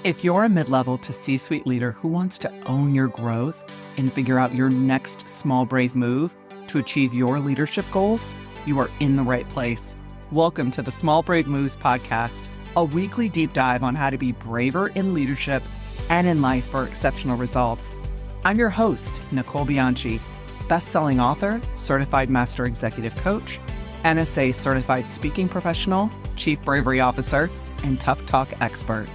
If you're a mid-level to C-suite leader who wants to own your growth and figure out your next small, brave move to achieve your leadership goals, you are in the right place. Welcome to the Small Brave Moves podcast, a weekly deep dive on how to be braver in leadership and in life for exceptional results. I'm your host, Nicole Bianchi, best-selling author, certified master executive coach, NSA certified speaking professional, chief bravery officer, and tough talk expert.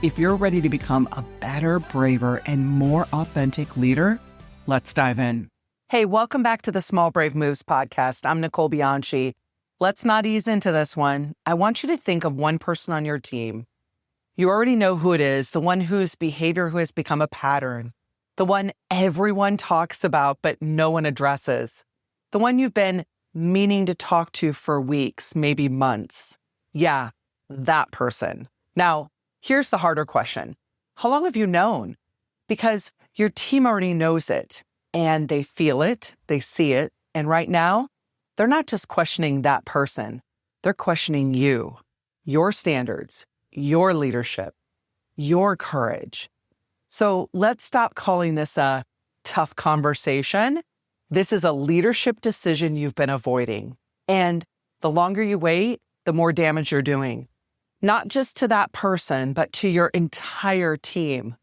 If you're ready to become a better, braver, and more authentic leader, let's dive in. Hey, welcome back to the Small Brave Moves podcast. I'm Nicole Bianchi. Let's not ease into this one. I want you to think of one person on your team. You already know who it is, the one whose behavior who has become a pattern, the one everyone talks about but no one addresses, the one you've been meaning to talk to for weeks, maybe months. Yeah, that person. Now, here's the harder question. How long have you known? Because your team already knows it and they feel it, they see it. And right now, they're not just questioning that person. They're questioning you, your standards, your leadership, your courage. So let's stop calling this a tough conversation. This is a leadership decision you've been avoiding. And the longer you wait, the more damage you're doing. Not just to that person, but to your entire team.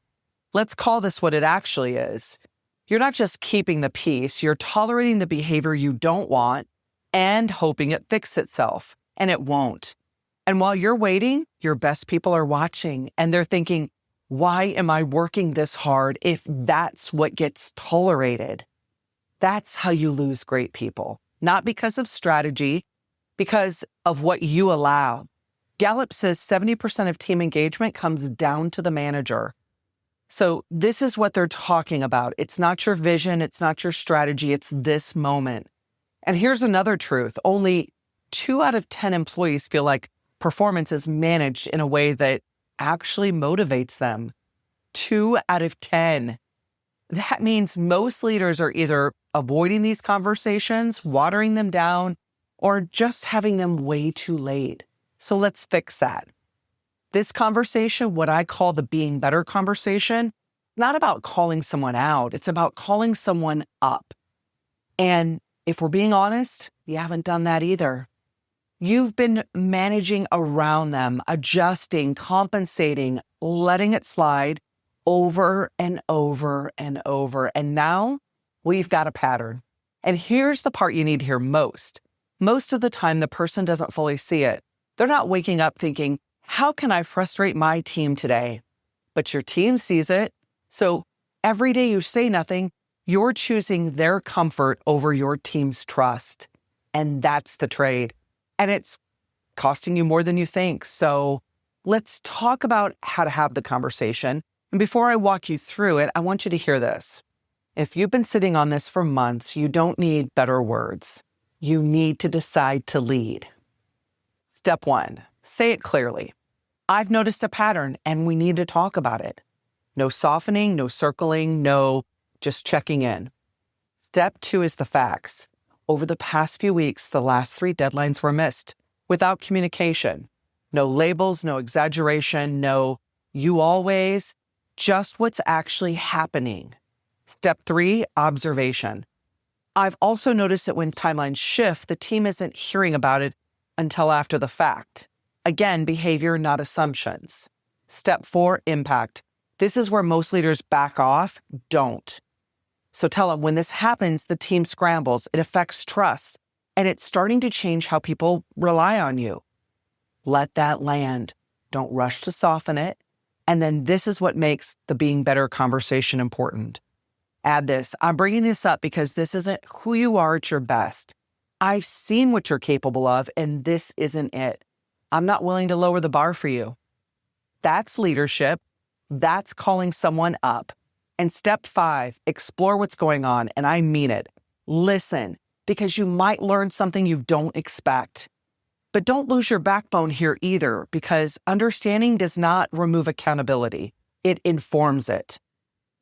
Let's call this what it actually is. You're not just keeping the peace, you're tolerating the behavior you don't want and hoping it fixes itself, and it won't. And while you're waiting, your best people are watching, and they're thinking, why am I working this hard if that's what gets tolerated? That's how you lose great people. Not because of strategy, because of what you allow. Gallup says 70% of team engagement comes down to the manager. So this is what they're talking about. It's not your vision. It's not your strategy. It's this moment. And here's another truth. Only 2 out of 10 employees feel like performance is managed in a way that actually motivates them. 2 out of 10. That means most leaders are either avoiding these conversations, watering them down, or just having them way too late. So let's fix that. This conversation, what I call the being better conversation, not about calling someone out. It's about calling someone up. And if we're being honest, you haven't done that either. You've been managing around them, adjusting, compensating, letting it slide over and over and over. And now we've got a pattern. And here's the part you need to hear most. Most of the time, the person doesn't fully see it. They're not waking up thinking, how can I frustrate my team today? But your team sees it. So every day you say nothing, you're choosing their comfort over your team's trust. And that's the trade. And it's costing you more than you think. So let's talk about how to have the conversation. And before I walk you through it, I want you to hear this. If you've been sitting on this for months, you don't need better words. You need to decide to lead. Step 1, say it clearly. I've noticed a pattern and we need to talk about it. No softening, no circling, no just checking in. Step 2 is the facts. Over the past few weeks, the last 3 deadlines were missed without communication. No labels, no exaggeration, no you always, just what's actually happening. Step 3, observation. I've also noticed that when timelines shift, the team isn't hearing about it until after the fact. Again, behavior, not assumptions. Step 4, impact. This is where most leaders back off, don't. So tell them when this happens, the team scrambles, it affects trust, and it's starting to change how people rely on you. Let that land. Don't rush to soften it. And then this is what makes the being better conversation important. Add this. I'm bringing this up because this isn't who you are at your best. I've seen what you're capable of, and this isn't it. I'm not willing to lower the bar for you. That's leadership. That's calling someone up. And step 5, explore what's going on, and I mean it. Listen, because you might learn something you don't expect. But don't lose your backbone here either, because understanding does not remove accountability. It informs it.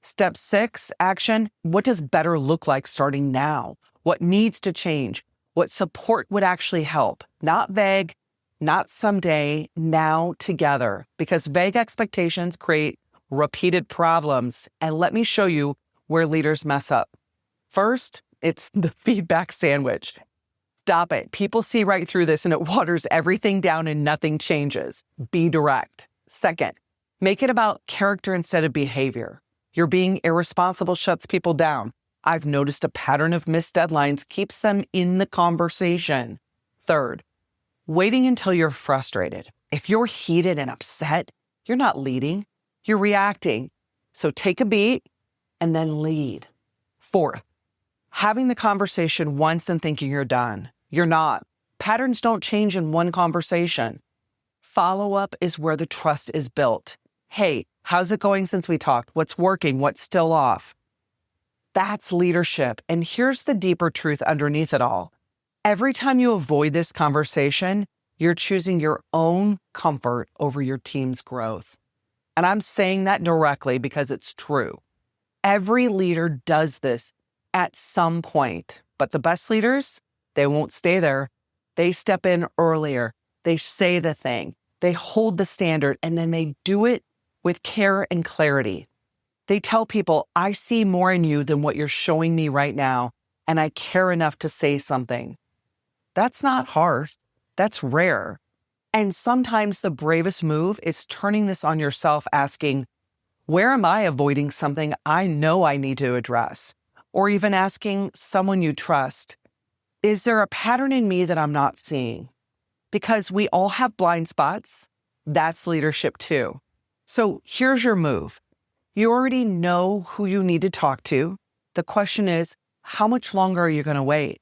Step 6, action. What does better look like starting now? What needs to change? What support would actually help? Not vague, Not someday, now together, because vague expectations create repeated problems. And let me show you where leaders mess up. First, it's the feedback sandwich. Stop it. People see right through this and it waters everything down and nothing changes. Be direct. Second, make it about character instead of behavior. You're being irresponsible shuts people down. I've noticed a pattern of missed deadlines keeps them in the conversation. Third, waiting until you're frustrated. If you're heated and upset, you're not leading, you're reacting. So take a beat and then lead. Fourth, having the conversation once and thinking you're done. You're not. Patterns don't change in one conversation. Follow-up is where the trust is built. Hey, how's it going since we talked? What's working? What's still off? That's leadership. And here's the deeper truth underneath it all. Every time you avoid this conversation, you're choosing your own comfort over your team's growth. And I'm saying that directly because it's true. Every leader does this at some point, but the best leaders, they won't stay there. They step in earlier. They say the thing. They hold the standard, and then they do it with care and clarity. They tell people, I see more in you than what you're showing me right now, and I care enough to say something. That's not hard. That's rare. And sometimes the bravest move is turning this on yourself, asking, where am I avoiding something I know I need to address? Or even asking someone you trust, is there a pattern in me that I'm not seeing? Because we all have blind spots. That's leadership too. So here's your move. You already know who you need to talk to. The question is, how much longer are you going to wait?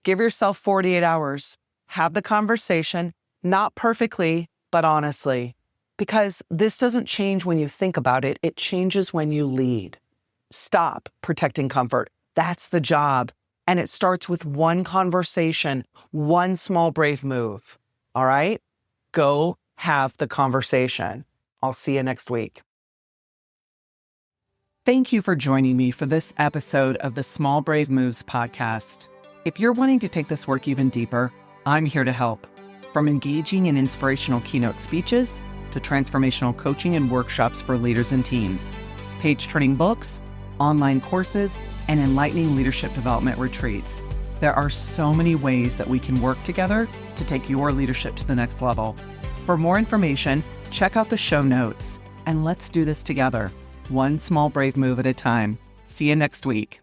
Give yourself 48 hours. Have the conversation, not perfectly, but honestly. Because this doesn't change when you think about it. It changes when you lead. Stop protecting comfort. That's the job. And it starts with one conversation, one small brave move. All right? Go have the conversation. I'll see you next week. Thank you for joining me for this episode of the Small Brave Moves podcast. If you're wanting to take this work even deeper, I'm here to help. From engaging in inspirational keynote speeches to transformational coaching and workshops for leaders and teams, page-turning books, online courses, and enlightening leadership development retreats. There are so many ways that we can work together to take your leadership to the next level. For more information, check out the show notes, and let's do this together, one small brave move at a time. See you next week.